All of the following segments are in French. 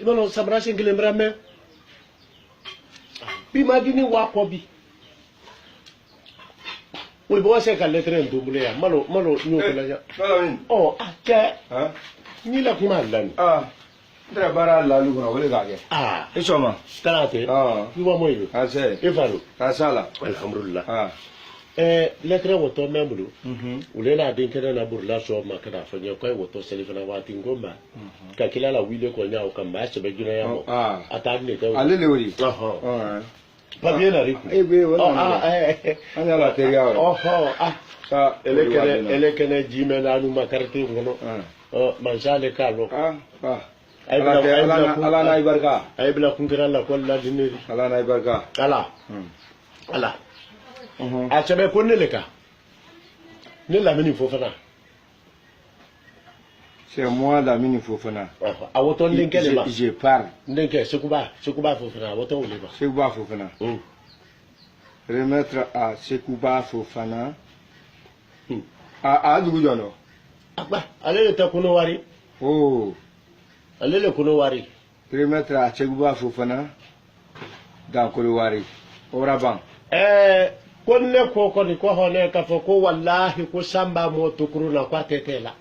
Ibano sabrasi ngilembra me. Bi magini wa kobi. We bo se ka lettre ndumule ya. Malo nyokela ya. Oh, ake. Hein? Ni la kuma lan. Ndra bara la lu kuna wole gage. Ishoma. Tarate. Ni wa moyo. Ase. Ifalo. Asala. Alhamdulillah. Lettre woto membulu. Ulela dinkere na burla so makada fanya kwa woto selifana wati ngomba. Ka kila la wile ko nya o kamba sebe gina ya mo. Atadne ka. Alele wori. Pas bien la rico. Anya la teria. Sa elekene jimena nu makarti ngono. Manjale kalo. Ala na ibarka. Ay bla kunkira la kolla diniri. Ala na ibarka. Ala. A chabe ko neleka. Ne la mini fofana. C'est moi la mini fofana. A woton linkele ma. Je parle. Ndeke Sekouba fofana woton le ba. Sekouba fofana. Remettre à Sekouba fofana. A dugu jono. Akba, ale ta kuno wari. Ale le kuno wari. Remettre à Sekouba fofana dans Kolowari. Oraban. Konne ko ni ko hone ka fo ko wallahi ko samba mo tukuru na kwa tetela.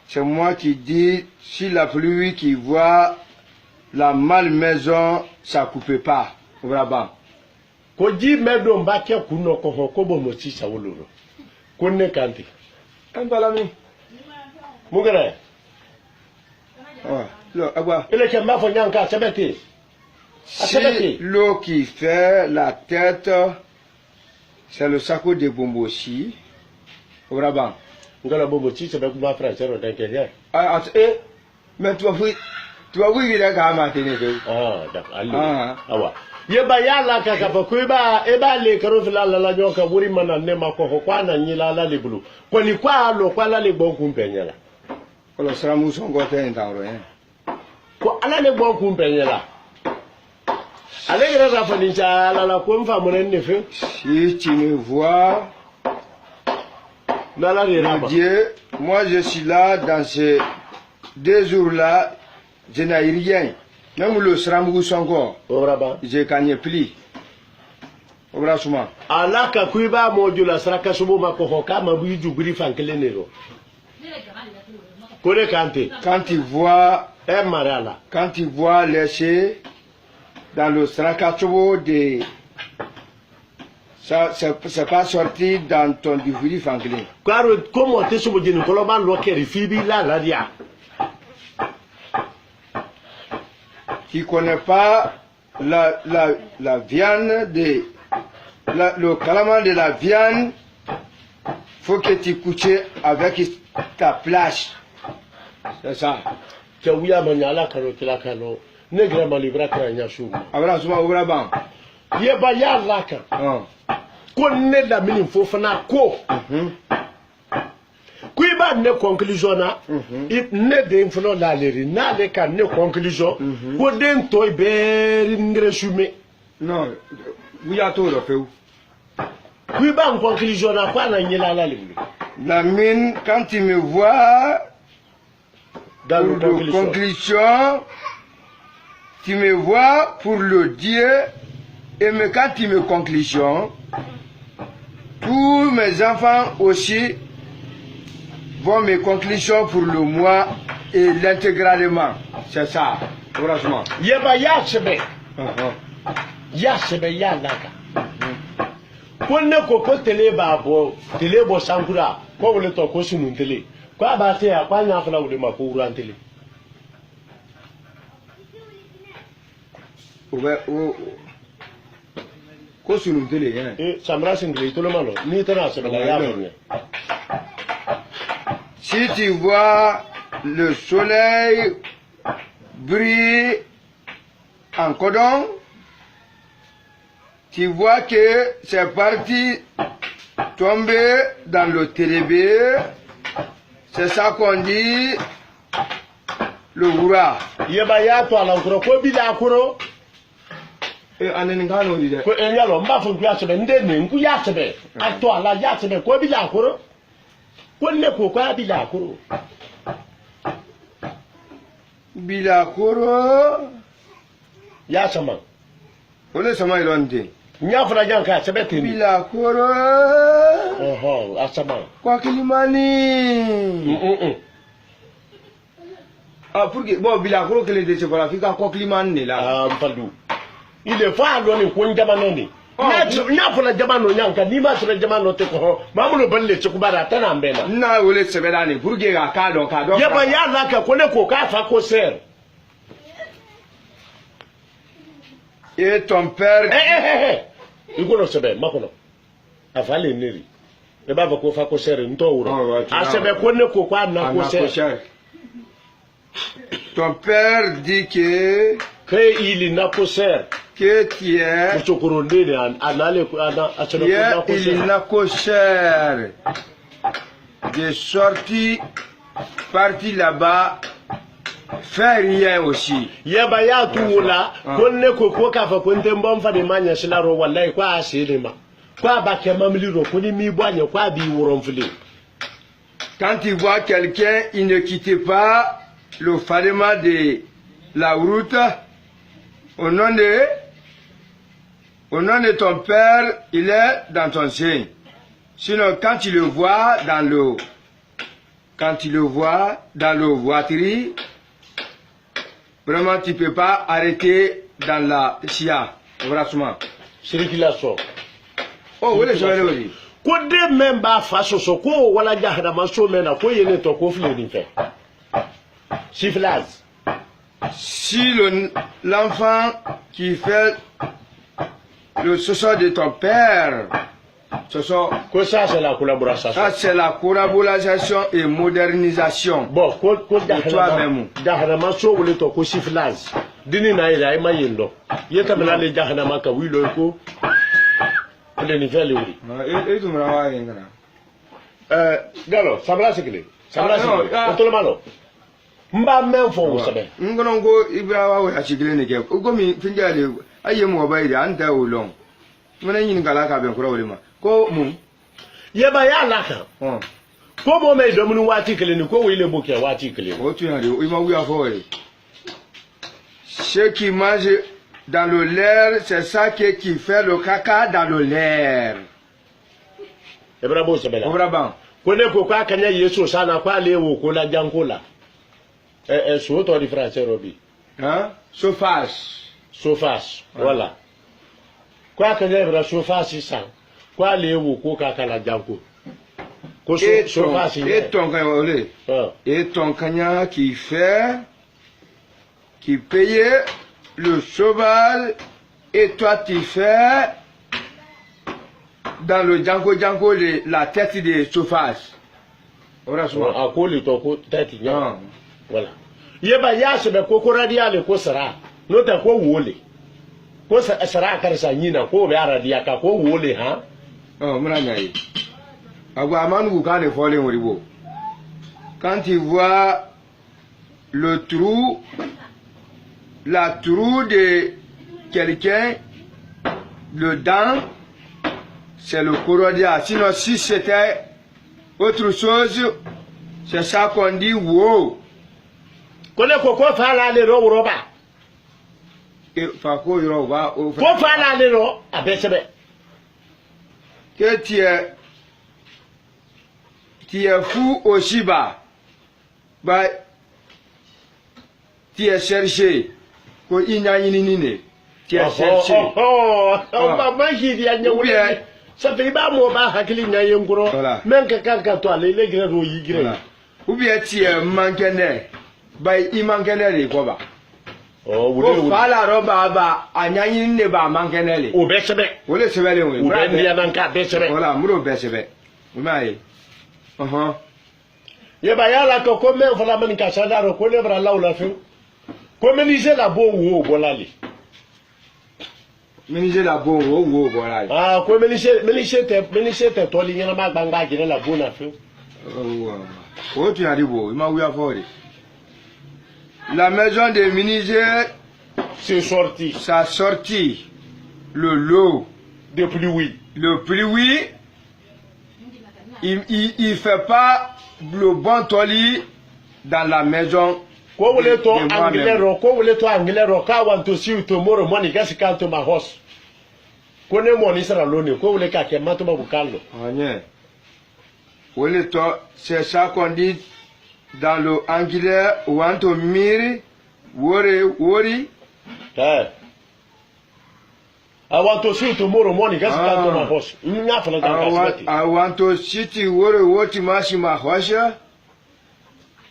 C'est moi qui dis, si la pluie qui voit la malmaison, ça ne coupe pas. Oraban. Ko ji medo mbake kuno ko ho ko bo mo ci sawuluro. Konne kanti. Kambalami. Mugere. Agua. Ele ke mafo nyanka sebeti. Si l'eau qui fait la tête, c'est le saco de Bombosi. Oraban. Ngala Bombosi, c'est ma frère, c'est le dingue. Mais tu vas voir, il est quand même d'accord. Yeba yala kaka pakuiba eba le karofila la nyoka buri mana nema ko kwa na nyila la libulu. Ko ni kwa lo kwa la le bonku mpenyela. Ko lo sramu songo te ndaro Ko ala le bonku mpenyela. Allez, si tu me vois, Dieu, moi je suis là dans ces 2 jours-là, je n'ai rien. Même le sramou songo, je gagne plus. Alaka kuiba modula sraka subo makohoka mabuju buri fankelenero. Kole kante. Quand tu vois, marala. Quand tu vois laisser dans le Srakachobo de. Ça, c'est pas sorti dans ton difuri fanglin. Comment tu es dit Coloban Locker, Fibi la dia. Tu connais pas la viande de. Le calamar de la viande, faut que tu couches avec ta plage. C'est ça. Tu as oublié à Maniala Kano. Negrama libra kranya shu. Abra suma obra ban. Ye ba ya laka. Ko ne da mini fofana ko. Kui ba ne conclusion na. Ne de infono la leri na le ka ne conclusion. Ko den toy be ngre shume. Non, oui a to do feu. Kui ba en conclusion na kwa na nyela la limu. La mine quand tu me vois dans la conclusion, tu me vois pour le Dieu, et quand tu me conclusion, tous mes enfants aussi vont me conclusion pour le mois et l'intégralement. C'est ça, franchement. Yeba yachebe. Yachebe ya laka. Konne ko tele bo sankura, ko wole to ko sunu tele. Kwa ba te ya kwa nya fala wole ma ko uru tele. Si tu vois le soleil briller en cordon, tu vois que c'est parti tomber dans le télébé. C'est ça qu'on dit le goura. Yeba to ala kuro ko bi da kuro. Anengano di de. Ko enyalo mba fun ku ya sebe ndene nku ya sebe. Ato ala ya sebe ko bi da kuro. konne ko kwa bilakoro bilakoro ya sama ole sama ilonde nya fana janka sebete ni bilakoro asama kwa Kilimani ah pour que bon bilakoro kele de se fala fika kwa Kilimani la mpaldu ile fa lo ni ko njama ni nya fana jamano nyanka ni ma sebe jamano te ko mamulo balle ci kubara tana mbena na ole sebeda ni pour que ka do ya ba ya la ka kone ko ka fa ko ser et ton père ikono sebe makono afale niri e ba ko fa ko ser nto wuro a sebe kone ko kwa na ko ser ton père dit que il n'a pas ser que tu es il n'a pas cher de sortir parti là-bas faire rien aussi yaba ya tuula konne ko ka fa konte mbom de manya silaro wallahi kwa asilima kwa ba ke mamliro kuni mi boanye kwa bi woron fili. Quand il voit quelqu'un, il ne quitte pas le fadema de la route au nom de ton père, il est dans ton sein. Sinon, quand tu le vois dans le voiture, vraiment tu peux pas arrêter dans la chia. Circulation. Oh, oui, je vais le dire. Ko de memba faso so ko wala jahada maso mena ko yene to ko fle ni fe. Chiflaz. Si l'enfant qui fait le soso de ton père, soso, ça c'est la collaboration. Ça c'est la collaboration et modernisation. Bon, ko de toi-même. Jahada maso wole to ko chiflaz. Dini na ila ima yendo. Yeta mena le jahada maka wilo ko. Le niveau oui. Et tu me l'as dit. Galo, sabla sikile. Sabla sikile. Tout le malo. Mba men fo wo sabe. Ngono go Ibrahima wa sikile ne ke. Ugo mi finjale aye mo bayri anta ulong. Mena yin gala ka ben kura wolima. Ko mu. Ye ba ya laka. Ko mo me do mu wati kile ni ko wile boke wati kile. O tu na de o ma wi afo e. Ce qui mange dans le l'air, c'est ça qui fait le caca dans le l'air. Ebrabo sebela. Obraban. Kone ko kwa kanya Yesu sana kwa lewo ko la jankola. So to di français robi. Hein? Surface. Surface. Voilà. Kwa kanya ebra surface ça. Kwa lewo ko kaka la janko. Ko surface. Et ton kanya et ton kanya qui payait le cheval et toi tu fais dans le Django la tête de surface. A ko le to ko tête nya. Voilà. Yeba ya se be ko radial ko sara. No ta ko wole. Ko sara karsa nyina ko be aradia ka ko wole ha. Oh muna nyai. Agwa amanu ka ne fole woribo. Quand tu vois le trou, la trou de quelqu'un, le dent, c'est le corodia. Sinon, si c'était autre chose, c'est ça qu'on dit wow. Kone ko fa la le ro roba. Et fa ko roba o fa. Ko fa la le ro abesebe. Que tu es fou aussi bas. Bah, tu es cherché. Ko inya yinine ti a cherché ba maji di anya wuri ça fait ba mo ba hakili nya yenguro men ka to ale le gre ro yigre ou bien ti mankener ba I mankener le ko ba wuri fa la roba ba anya yinine ba mankener le o be sebe o le sebe le o be ndi nan ka be sebe voilà muro be sebe o mai ye ba ya la ko men fala man ka sada ro ko le bra laula fi ko meniser la bo wo bolali. Meniser la bo wo bolali. Ah, ko meniser te to li nyana ma gbanga jire la bo na fi. Oh, tu as dit bo, il m'a ouïa fort. La maison de meniser c'est sorti. Ça sorti le lot de pluie. Le pluie il fait pas le bon toli dans la maison. Ko wole to anglero ka want to see you tomorrow morning gasi come to my house. Ko ne mo ni sara loni ko wole ka ke mato babukalo. Anye. Wole to c'est ça qu'on dit dans le anglais want to miri worry. I want to see you tomorrow morning gasi come to my house. Nya fala ga I want to see you worry ma house.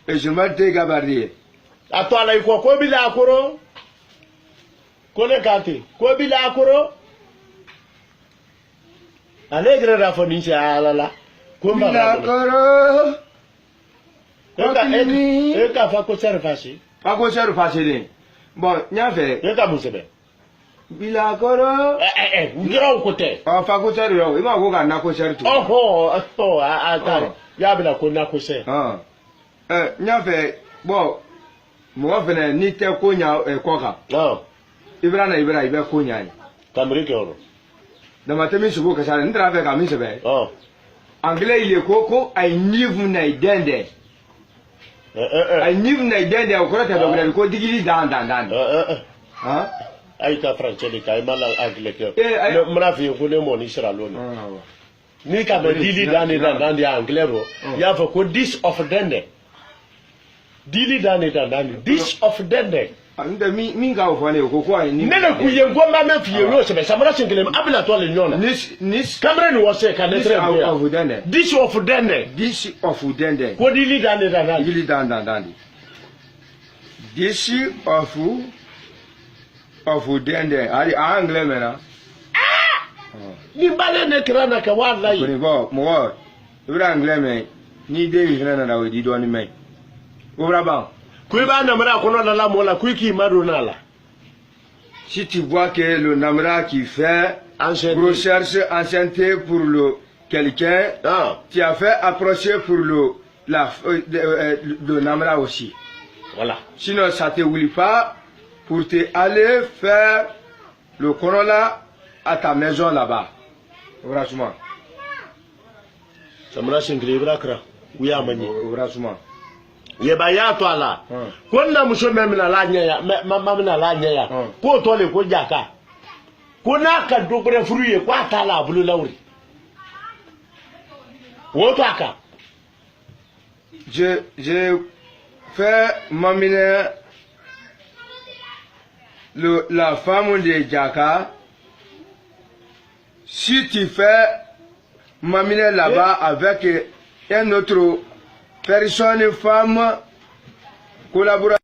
Et je me dégabarrier. Atwala iko ko bila akoro ko ne kati ko bila akoro alegre rafoni cha alala ko bila akoro eka fa ko serfasi fa ko serfasi ni bon nya fe eka musebe bila akoro ngiro ko te fa ko ser yo ima ko ga na ko ser tu ata ya bila ko na ko se nya fe bon moi venais ni te konya koka non ibra ibe konya ni kamri kero da matemi sugo ka sare ndra fe ka mi sebe anglais il est koko ay nivu na idende ay nivu na idende o ko ta do ko digili dan ha ay ta français de kay mala anglais ke le mrafi ko ne mo ni sira loni ni ka be dili dan di anglais ro ya fa ko this of dende dili dani this of dende anda mi ga ofane ko ko ay ni nene ku ye ngoma me fiye yo se be samara singile abila to le nyona nis kamre ni wose ka ne tre bien this of dende ko dili dani dili dan this of dende ari anglais mena ni bale ne krana ka wallahi ko ni mo ibra anglais me ni de ni na na we di do ni me si tu vois que le namra qui fait recherche ancienneté pour le quelqu'un, tu as fait approcher pour le namra aussi. Voilà. Sinon ça te oublie pas pour te aller faire le corolla à ta maison là-bas. Franchement. Ça me lâche un grébra kra. Oui à manier. Franchement. Yeba ya to ala ko na muso memna la nya ya mamna la nya ya ko to le ko jaka ko na ka dobre fruye ko ata la bulu lawri wo to aka je fais mamine la femme de Jaka. Si tu fais mamine là-bas avec un autre personne, femme, collaborateur.